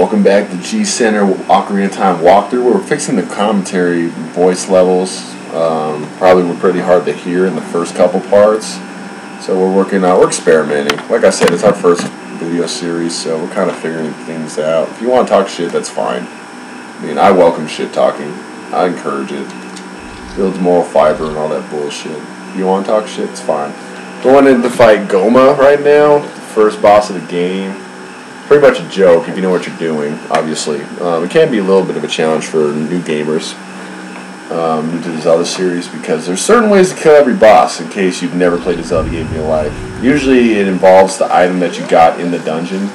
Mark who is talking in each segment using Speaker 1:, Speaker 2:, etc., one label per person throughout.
Speaker 1: Welcome back to G Center Ocarina of Time walkthrough. We're fixing the commentary voice levels. Probably were pretty hard to hear in the first couple parts. So we're experimenting. Like I said, it's our first video series, so we're kind of figuring things out. If you want to talk shit, that's fine. I mean, I welcome shit talking. I encourage it. Builds moral fiber and all that bullshit. If you want to talk shit, it's fine. Going in to fight Gohma right now, the first boss of the game. Pretty much a joke if you know what you're doing, obviously. It can be a little bit of a challenge for new gamers, new to the Zelda series, because there's certain ways to kill every boss in case you've never played a Zelda game in your life. Usually it involves the item that you got in the dungeon.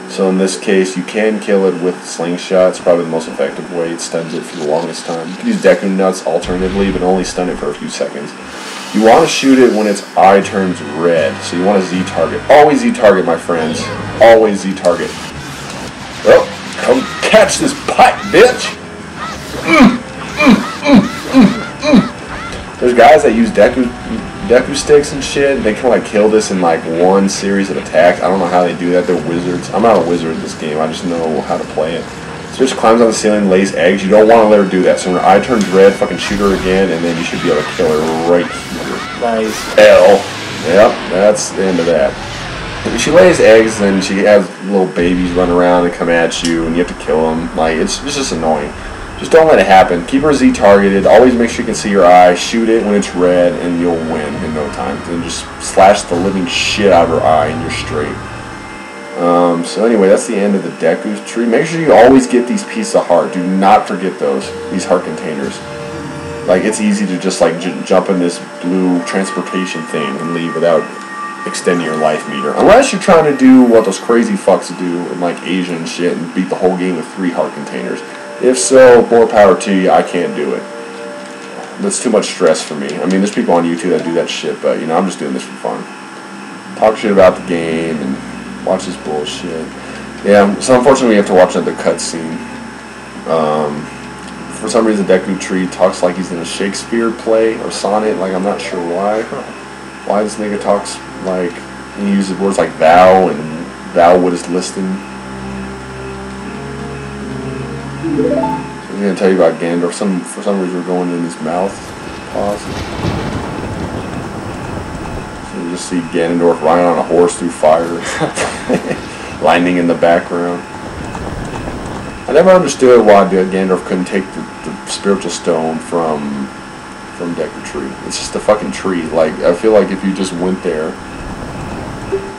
Speaker 1: So in this case, you can kill it with slingshot. It's probably the most effective way. It stuns it for the longest time. You can use Deku Nuts alternatively, but only stun it for a few seconds. You want to shoot it when its eye turns red, so you want to Z-target. Always Z-target, my friends. Always Z-target. Well, come catch this pipe, bitch! There's guys that use Deku sticks and shit. They can like kill this in like one series of attacks. I don't know how they do that. They're wizards. I'm not a wizard in this game. I just know how to play it. So just climbs on the ceiling, lays eggs. You don't want to let her do that. So when her eye turns red, fucking shoot her again, and then you should be able to kill her right here.
Speaker 2: Nice.
Speaker 1: L. Yep, that's the end of that. If she lays eggs, then she has little babies run around and come at you, and you have to kill them. Like, it's just annoying. Just don't let it happen. Keep her Z-targeted. Always make sure you can see your eye. Shoot it when it's red, and you'll win in no time. Then just slash the living shit out of her eye, and you're straight. So anyway, that's the end of the Deku tree. Make sure you always get these pieces of heart. Do not forget these heart containers. Like, it's easy to just like jump in this blue transportation thing and leave without extending your life meter. Unless you're trying to do what those crazy fucks do in like Asia and shit and beat the whole game with 3 heart containers. If so, more power to you. I can't do it. That's too much stress for me. I mean, there's people on YouTube that do that shit, but you know, I'm just doing this for fun. Talk shit about the game and watch this bullshit. Yeah, so unfortunately we have to watch another cutscene. For some reason Deku Tree talks like he's in a Shakespeare play or sonnet, like I'm not sure why. Why this nigga talks like, he uses words like thou and thou wouldst listen. So I'm going to tell you about Ganondorf. For some reason we're going in his mouth. Pause. So you just see Ganondorf riding on a horse through fire. Lightning in the background. I never understood why Ganondorf couldn't take the spiritual stone from Deku Tree. It's just a fucking tree. Like, I feel like if you just went there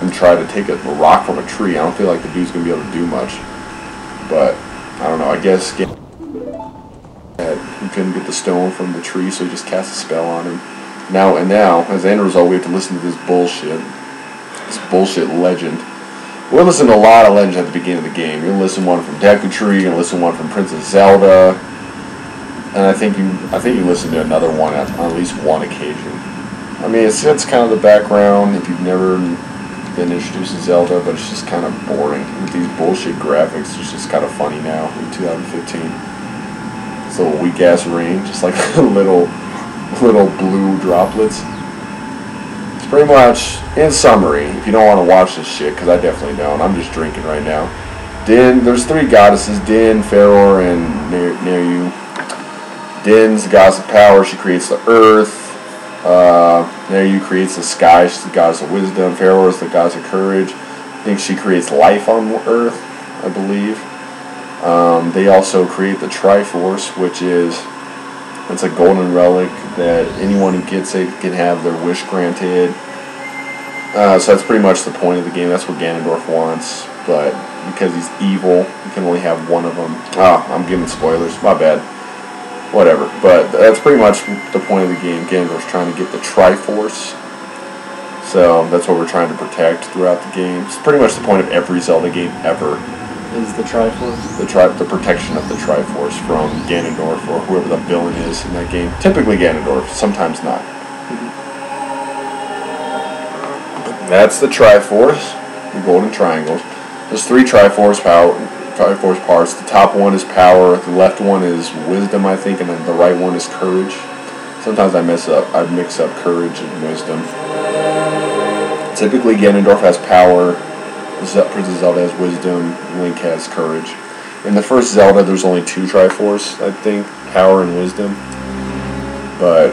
Speaker 1: and tried to take a rock from a tree, I don't feel like the dude's gonna be able to do much. But I don't know. I guess he couldn't get the stone from the tree, so he just cast a spell on him. Now, as the end result, we have to listen to this bullshit legend. We'll listen to a lot of legends at the beginning of the game. You'll listen to one from Deku Tree, you'll listen to one from Princess Zelda, and I think you listen to another one on at least one occasion. I mean, it's kind of the background if you've never been introduced to Zelda, but it's just kind of boring with these bullshit graphics. It's just kind of funny now in 2015. This little weak ass rain, just like little blue droplets. Pretty much, in summary, if you don't want to watch this shit, because I definitely don't, I'm just drinking right now. There's 3 goddesses, Din, Faror, and Neru. Din's the goddess of power, she creates the earth. Neru creates the sky, she's the goddess of wisdom. Faror is the goddess of courage. I think she creates life on earth, I believe. They also create the Triforce, which is... it's a golden relic that anyone who gets it can have their wish granted. So that's pretty much the point of the game. That's what Ganondorf wants. But because he's evil, you can only have one of them. I'm giving spoilers. My bad. Whatever. But that's pretty much the point of the game. Ganondorf's trying to get the Triforce. So that's what we're trying to protect throughout the game. It's pretty much the point of every Zelda game ever.
Speaker 2: Is the Triforce?
Speaker 1: The protection of the Triforce from Ganondorf or whoever the villain is in that game. Typically Ganondorf, sometimes not. That's the Triforce, the golden triangles. There's 3 Triforce parts. The top one is power, the left one is wisdom, I think, and then the right one is courage. Sometimes I mix up courage and wisdom. Typically Ganondorf has power. Princess Zelda has wisdom, Link has courage. In the first Zelda, there's only 2 Triforce, I think, Power and Wisdom. But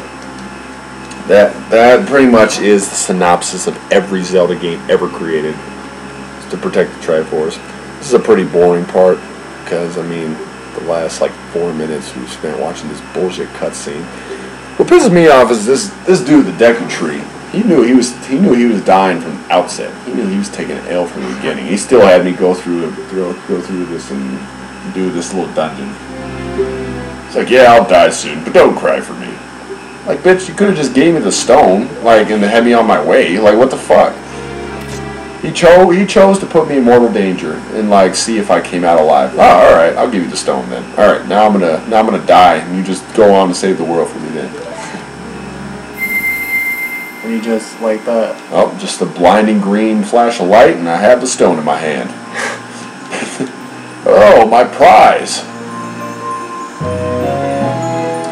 Speaker 1: that pretty much is the synopsis of every Zelda game ever created, is to protect the Triforce. This is a pretty boring part, because, I mean, the last, like, 4 minutes we spent watching this bullshit cutscene. What pisses me off is this dude, the Deku Tree. He knew he was dying from the outset. He knew he was taking an L from the beginning. He still had me go through this and do this little dungeon. It's like, yeah, I'll die soon, but don't cry for me. Like, bitch, you could have just gave me the stone, like, and had me on my way. Like, what the fuck? He chose to put me in mortal danger and, like, see if I came out alive. Oh, all right, I'll give you the stone then. All right, now I'm gonna die, and you just go on to save the world for me then.
Speaker 2: And you just like that.
Speaker 1: Oh, just a blinding green flash of light, and I have the stone in my hand. Oh, my prize!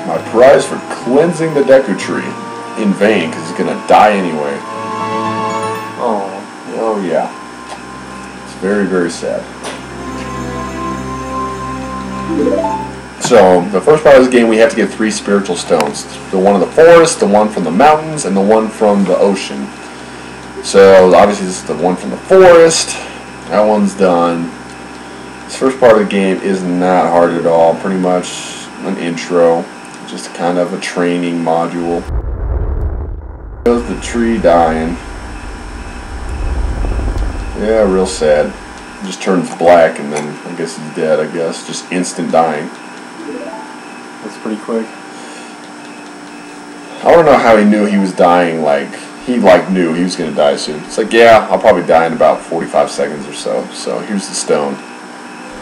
Speaker 1: My prize for cleansing the Deku Tree. In vain, because he's gonna die anyway.
Speaker 2: Oh.
Speaker 1: Oh, yeah. It's very, very sad. So, the first part of this game, we have to get 3 spiritual stones. The one in the forest, the one from the mountains, and the one from the ocean. So, obviously this is the one from the forest. That one's done. This first part of the game is not hard at all. Pretty much an intro. Just kind of a training module. There's the tree dying. Yeah, real sad. Just turns black and then I guess he's dead, I guess. Just instant dying.
Speaker 2: That's pretty quick.
Speaker 1: I don't know how he knew he was dying, like, he, like, knew he was going to die soon. It's like, yeah, I'll probably die in about 45 seconds or so. So, here's the stone.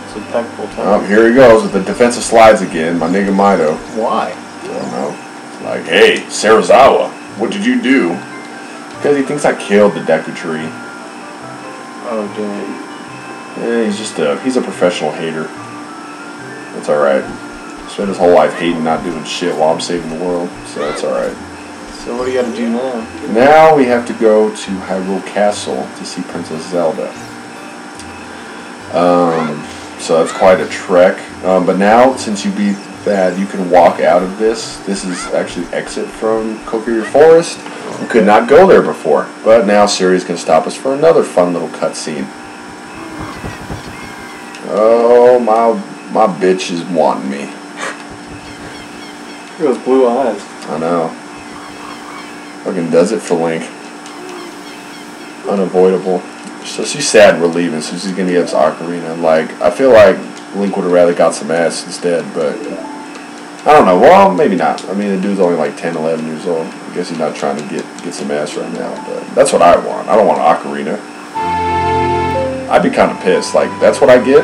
Speaker 2: It's impeccable time.
Speaker 1: Oh, here he goes with the defensive slides again, my nigga Mido.
Speaker 2: Why?
Speaker 1: I don't know. It's like, hey, Sarazawa, what did you do? Because he thinks I killed the Deku Tree.
Speaker 2: Oh, dang.
Speaker 1: Yeah, he's a professional hater. That's alright. Spent his whole life hating, not doing shit while I'm saving the world, so that's alright.
Speaker 2: So what do you gotta do now?
Speaker 1: Now we have to go to Hyrule Castle to see Princess Zelda. So that's quite a trek. But now, since you beat that, you can walk out of this. This is actually exit from Kokiri Forest. We could not go there before, but now Siri's going to stop us for another fun little cutscene. Oh, my bitch is wanting me.
Speaker 2: Look at those blue eyes.
Speaker 1: I know. Fucking does it for Link. Unavoidable. So she's sad we're leaving, so she's going to get us Ocarina. Like, I feel like Link would have rather got some ass instead, but I don't know. Well, maybe not. I mean, the dude's only like 10, 11 years old. I guess he's not trying to get some ass right now, but that's what I want. I don't want an Ocarina. I'd be kind of pissed. Like, that's what I get?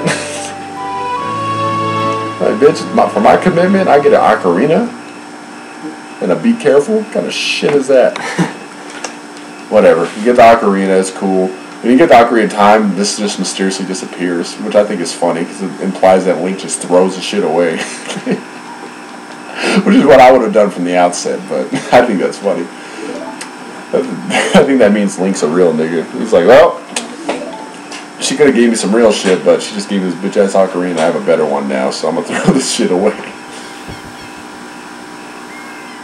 Speaker 1: Like, bitch, for my commitment, I get an Ocarina? And a Be Careful? What kind of shit is that? Whatever. You get the Ocarina, it's cool. When you get the Ocarina of Time, this just mysteriously disappears, which I think is funny, because it implies that Link just throws the shit away. Which is what I would have done from the outset, but I think that's funny. I think that means Link's a real nigga. He's like, well, she could have gave me some real shit, but she just gave me this bitch-ass Ocarina. I have a better one now, so I'm going to throw this shit away.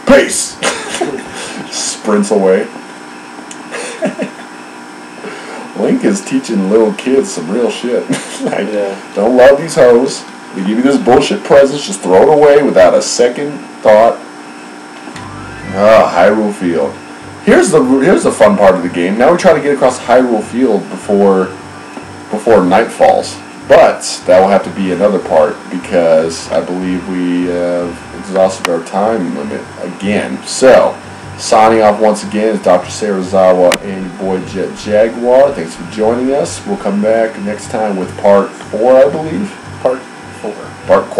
Speaker 1: Peace! Sprints away. Link is teaching little kids some real shit. Like, yeah. Don't love these hoes. They give you this bullshit presents, just throw it away without a second thought. Ah, Hyrule Field. Here's the fun part of the game. Now we try to get across Hyrule Field before night falls. But that will have to be another part because I believe we have exhausted our time limit again. So, signing off once again is Dr. Sarazawa and your boy Jet Jaguar. Thanks for joining us. We'll come back next time with part 4, I believe. Part 4. Part